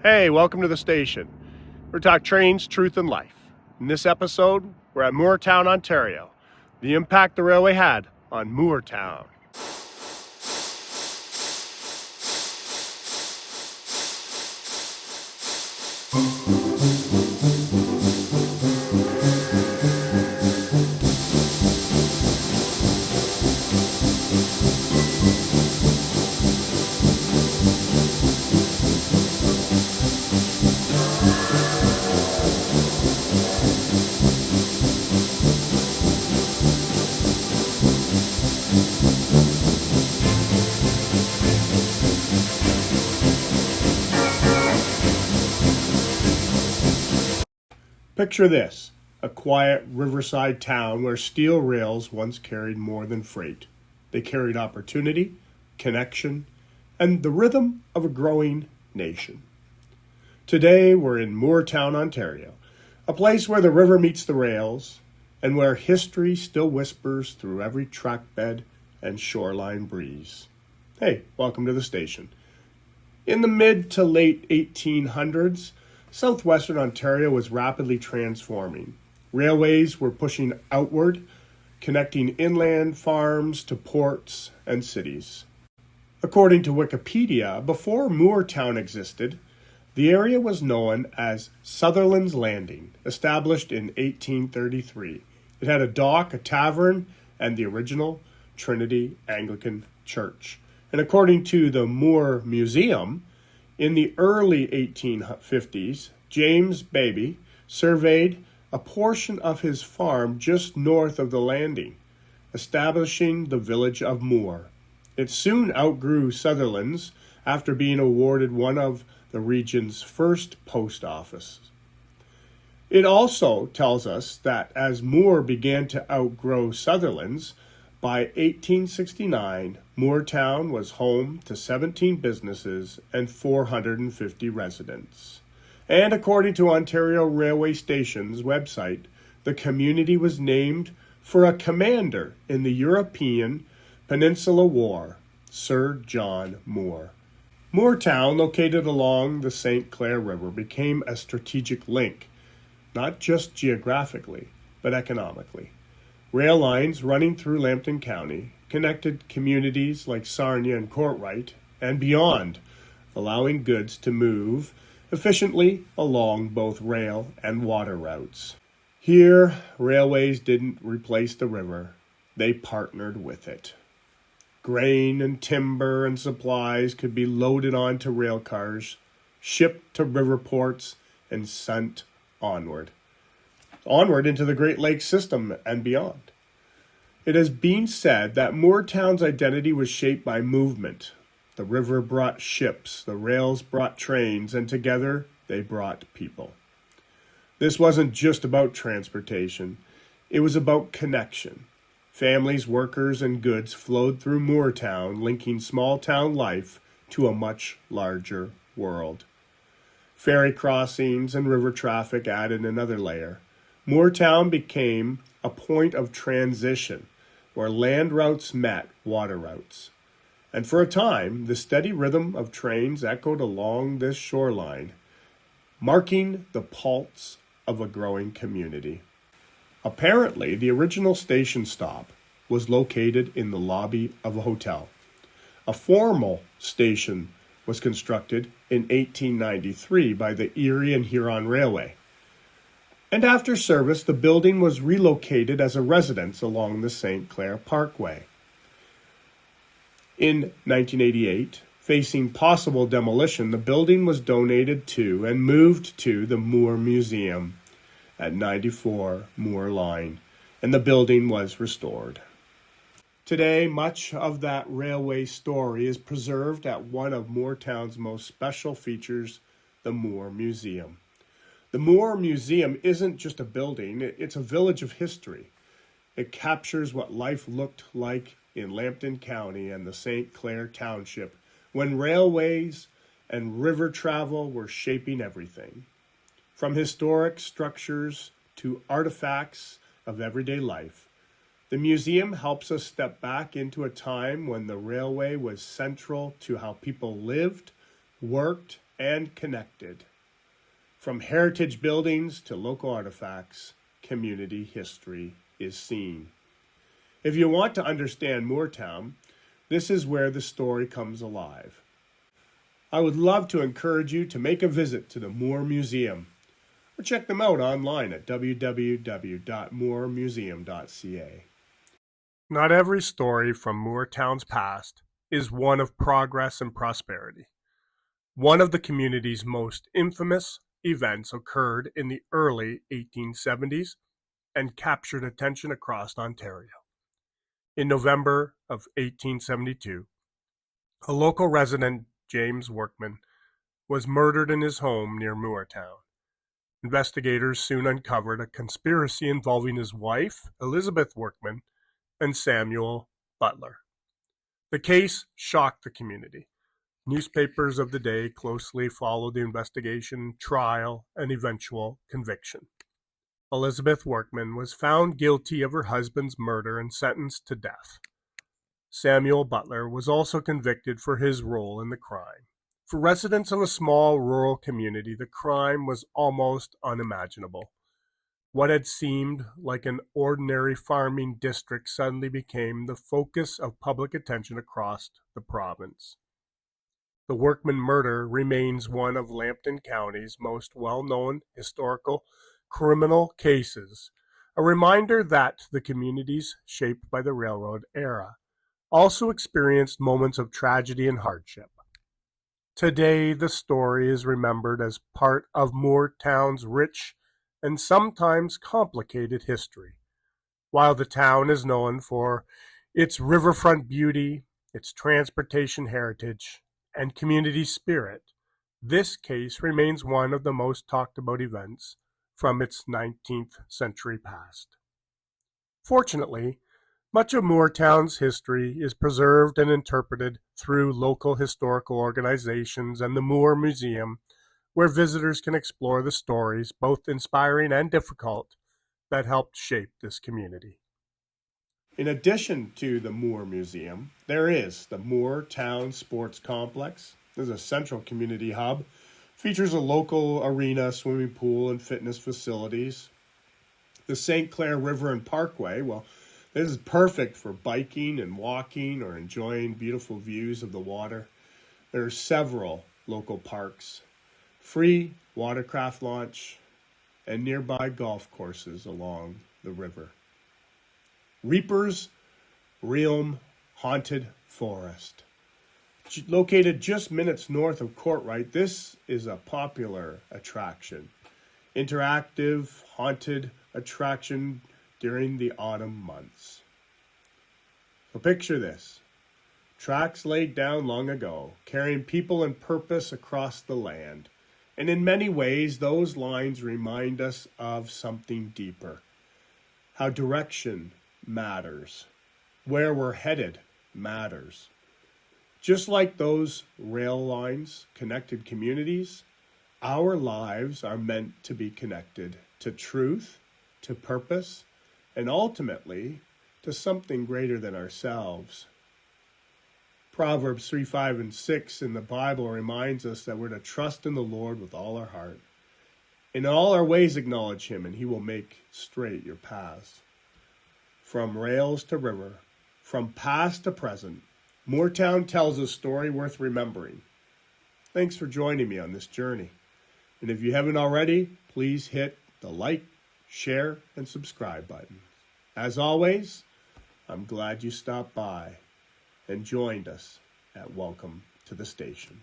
Hey, welcome to the station. We're talking trains, truth, and life. In this episode, we're at Mooretown, Ontario. The impact the railway had on Mooretown. Picture this, a quiet riverside town where steel rails once carried more than freight. They carried opportunity, connection, and the rhythm of a growing nation. Today, we're in Mooretown, Ontario, a place where the river meets the rails and where history still whispers through every track bed and shoreline breeze. Hey, welcome to the station. In the mid to late 1800s, southwestern Ontario was rapidly transforming. Railways were pushing outward, connecting inland farms to ports and cities. According to Wikipedia, before Mooretown existed, the area was known as Sutherland's Landing, established in 1833. It had a dock, a tavern, and the original Trinity Anglican Church. And according to the Moore Museum, in the early 1850s, James Beebe surveyed a portion of his farm just north of the landing, establishing the village of Moore. It soon outgrew Sutherland's after being awarded one of the region's first post offices. It also tells us that as Moore began to outgrow Sutherland's, by 1869, Mooretown was home to 17 businesses and 450 residents. And according to Ontario Railway Station's website, the community was named for a commander in the European Peninsula War, Sir John Moore. Mooretown, located along the St. Clair River, became a strategic link, not just geographically, but economically. Rail lines running through Lambton County connected communities like Sarnia and Courtright and beyond, allowing goods to move efficiently along both rail and water routes. Here, railways didn't replace the river, they partnered with it. Grain and timber and supplies could be loaded onto rail cars, shipped to river ports, and sent onward into the Great Lakes system and beyond. It has been said that Mooretown's identity was shaped by movement. The river brought ships, the rails brought trains, and together they brought people. This wasn't just about transportation, it was about connection. Families, workers, and goods flowed through Mooretown, linking small town life to a much larger world. Ferry crossings and river traffic added another layer. Mooretown became a point of transition where land routes met water routes. And for a time, the steady rhythm of trains echoed along this shoreline, marking the pulse of a growing community. Apparently, the original station stop was located in the lobby of a hotel. A formal station was constructed in 1893 by the Erie and Huron Railway. And after service, the building was relocated as a residence along the St. Clair Parkway. In 1988, facing possible demolition, the building was donated to and moved to the Moore Museum at 94 Moore Line, and the building was restored. Today, much of that railway story is preserved at one of Mooretown's most special features, the Moore Museum. The Moore Museum isn't just a building, it's a village of history. It captures what life looked like in Lambton County and the St. Clair Township when railways and river travel were shaping everything. From historic structures to artifacts of everyday life, the museum helps us step back into a time when the railway was central to how people lived, worked, and connected. From heritage buildings to local artifacts, community history is seen. If you want to understand Mooretown, this is where the story comes alive. I would love to encourage you to make a visit to the Moore Museum, or check them out online at www.mooremuseum.ca. Not every story from Mooretown's past is one of progress and prosperity. One of the community's most infamous events occurred in the early 1870s and captured attention across Ontario. In November of 1872, a local resident, James Workman, was murdered in his home near Mooretown. Investigators soon uncovered a conspiracy involving his wife, Elizabeth Workman, and Samuel Butler. The case shocked the community. Newspapers of the day closely followed the investigation, trial, and eventual conviction. Elizabeth Workman was found guilty of her husband's murder and sentenced to death. Samuel Butler was also convicted for his role in the crime. For residents of a small rural community, the crime was almost unimaginable. What had seemed like an ordinary farming district suddenly became the focus of public attention across the province. The Workman murder remains one of Lambton County's most well-known historical criminal cases, a reminder that the communities shaped by the railroad era also experienced moments of tragedy and hardship. Today, the story is remembered as part of Mooretown's rich and sometimes complicated history. While the town is known for its riverfront beauty, its transportation heritage, and community spirit, this case remains one of the most talked about events from its 19th-century past. Fortunately, much of Mooretown's history is preserved and interpreted through local historical organizations and the Moore Museum, where visitors can explore the stories, both inspiring and difficult, that helped shape this community. In addition to the Moore Museum, there is the Mooretown Sports Complex. This is a central community hub. Features a local arena, swimming pool, and fitness facilities. The St. Clair River and Parkway, well, this is perfect for biking and walking or enjoying beautiful views of the water. There are several local parks, free watercraft launch, and nearby golf courses along the river. Reaper's Realm Haunted Forest. Located just minutes north of Courtright, this is a popular attraction. Interactive, haunted attraction during the autumn months. So picture this. Tracks laid down long ago, carrying people and purpose across the land. And in many ways, those lines remind us of something deeper. How direction matters. Where we're headed matters. Just like those rail lines connected communities, our lives are meant to be connected to truth, to purpose, and ultimately to something greater than ourselves. Proverbs 3, 5, and 6 in the Bible reminds us that we're to trust in the Lord with all our heart. In all our ways acknowledge Him, and He will make straight your paths. From rails to river, from past to present, Mooretown tells a story worth remembering. Thanks for joining me on this journey. And if you haven't already, please hit the like, share, and subscribe button. As always, I'm glad you stopped by and joined us at Welcome to the Station.